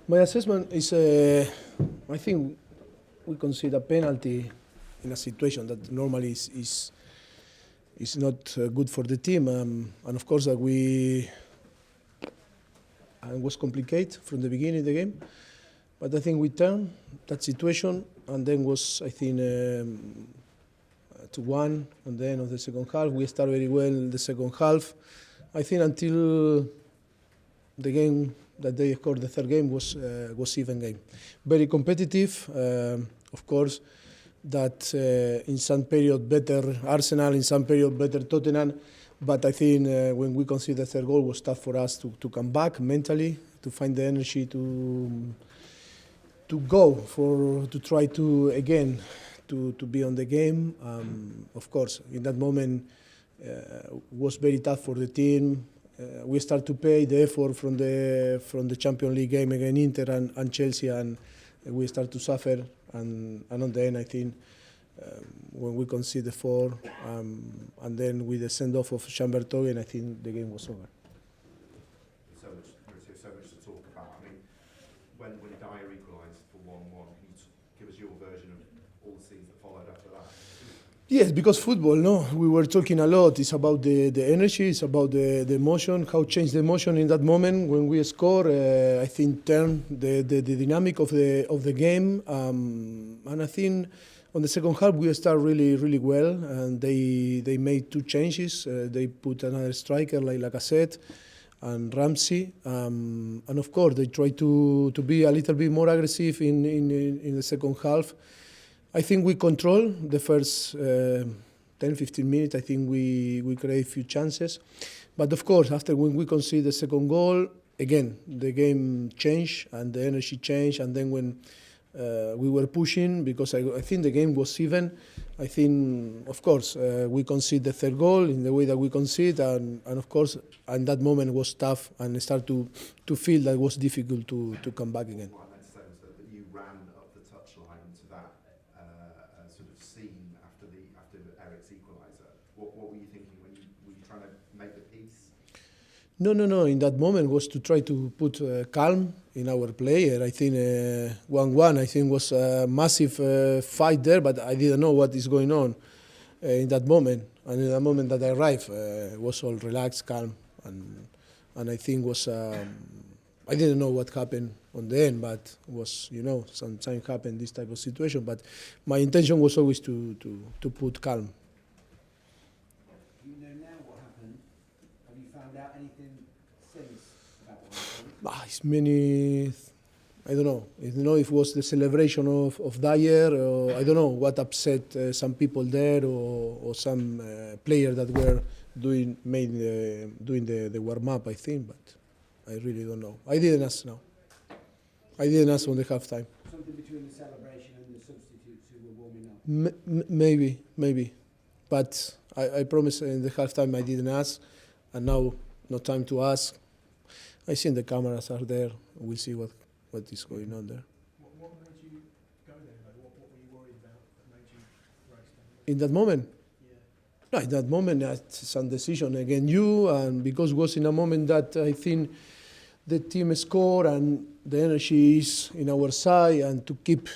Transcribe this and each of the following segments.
My assessment is, I think we consider penalty in a situation that normally is not good for the team, and of course that it was complicated from the beginning of the game, but I think we turned that situation, and then was, I think, 2-1 on the end of the second half. We started very well in the second half. I think until the game that they scored, the third game was even game. Very competitive, of course. That in some period better Arsenal, in some period better Tottenham, but I think when we conceded the third goal, it was tough for us to come back mentally, to find the energy to try to again to be on the game. Of course, in that moment, was very tough for the team. We start to pay the effort from the Champions League game against Inter and Chelsea, and we start to suffer. And on the end, I think when we concede the 4, and then with the send-off of Chamberlain, I think the game was over. So much to talk about. I mean, when Dier equalised for 1-1, can you give us your version of all the scenes that followed after that? Yes, because football, no, we were talking a lot. It's about the energy, it's about the emotion, how change the emotion in that moment when we score. I think turn the dynamic of the game, and I think on the second half we start really well, and they made 2 changes. They put another striker like I said, and Ramsey, and of course they try to be a little bit more aggressive in the second half. I think we control the first 10-15 minutes. I think we create a few chances. But of course, after when we concede the second goal, again, the game changed and the energy changed. And then when we were pushing, because I think the game was even, I think, of course, we concede the third goal in the way that we concede. And of course, and that moment was tough, and I start to feel that it was difficult to come back again. Sort of scene after Eric's equaliser. What were you thinking when were you trying to make the peace? No. In that moment was to try to put calm in our player. I think 1-1. I think was a massive fight there, but I didn't know what is going on in that moment. And in the moment that I arrived, was all relaxed, calm, and I think was. I didn't know what happened on the end, but was, sometimes happen this type of situation. But my intention was always to put calm. Do you know now what happened? Have you found out anything since about what happened? It's many. I don't know. I don't know if it was the celebration of Dier, or I don't know what upset some people there, or some player that were doing the warm up. I think, but. I really don't know. I didn't ask now. I didn't ask on the halftime. Something between the celebration and the substitutes who were warming up? Maybe. But I promise in the halftime I didn't ask, and now no time to ask. I think the cameras are there. We'll see what is going on there. What made you go there? What were you worried about that made you race down? In that moment? Yeah. No, in that moment, it's some decision against you, and because it was in a moment that I think the team scored and the energy is in our side, and to keep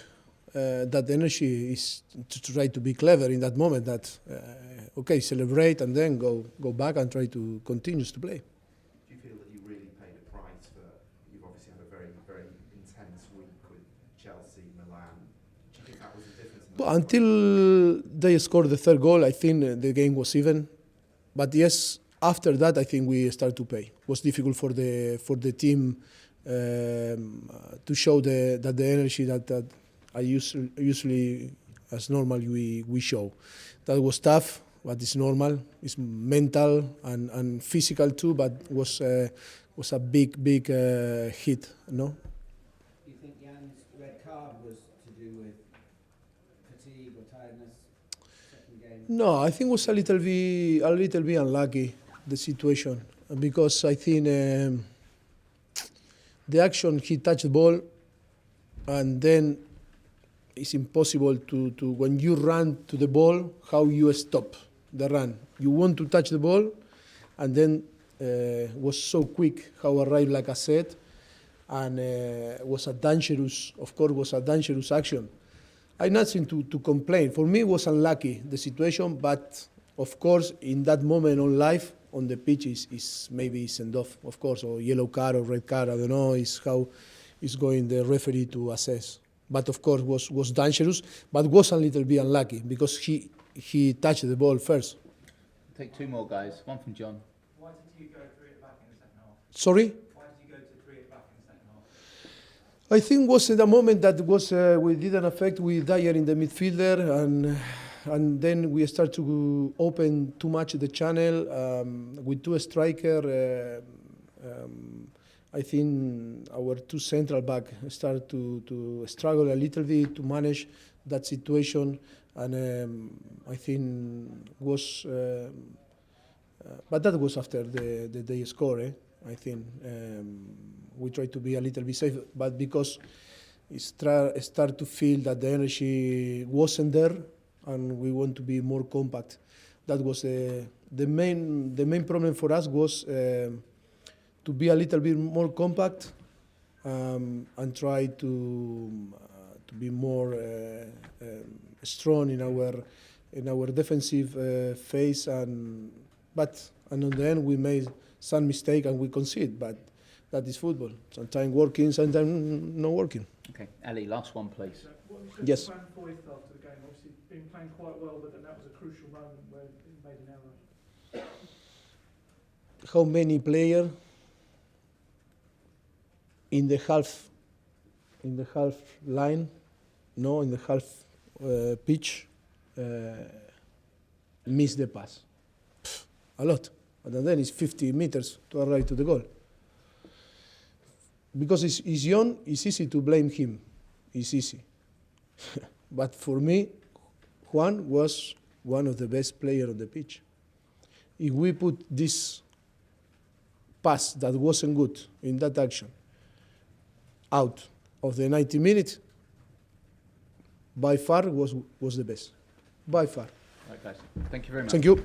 that energy is to try to be clever in that moment. That celebrate and then go back and try to continue to play. Do you feel that you really paid a price for? You've obviously had a very intense week with Chelsea, Milan. Do you think that was the difference? Well, until they scored the third goal, I think the game was even. But yes, after that, I think we started to pay. It was difficult for the team to show that the energy that I usually, as normal, we show. That was tough, but it's normal. It's mental and physical too, but was a big hit, no? Do you think Jan's red card was to do with fatigue or tiredness? Second game? No, I think it was a little bit unlucky, the situation, because I think the action, he touched the ball, and then it's impossible to when you run to the ball, how you stop the run. You want to touch the ball, and then was so quick how arrived, like I said, and was a dangerous, of course, was a dangerous action. I nothing to complain. For me, it was unlucky the situation, but of course, in that moment on life, on the pitch is maybe send off, of course, or yellow card or red card. I don't know. Is how is going the referee to assess. But of course, was dangerous, but was a little bit unlucky because he touched the ball first. Take two more guys. One from John. Why did you go 3 at the back in the second half? Sorry. Why did you go to 3 at the back in the second half? I think was the moment that was we didn't affect with Dier in the midfielder, and then we start to open too much the channel with two striker. I think our two central back start to struggle a little bit to manage that situation, and I think was, but that was after the score. I think we try to be a little bit safe, but because it start to feel that the energy wasn't there, and we want to be more compact. That was the main problem for us was. To be a little bit more compact and try to be more strong in our defensive phase, but in the end we made some mistake and we concede, but that is football. Sometimes working, sometimes not working. Okay, Ali, last one, please. So what you said Yes. to Juan Foyth after the game, obviously been playing quite well, but then that was a crucial moment where he made an error. How many players in the half line, no, in the half pitch, miss the pass? A lot. And then it's 50 meters to arrive to the goal. Because he's young, it's easy to blame him. It's easy. But for me, Juan was one of the best players on the pitch. If we put this pass that wasn't good in that action out of the 90 minutes, by far was the best. By far. Right, guys. Thank you very much. Thank you.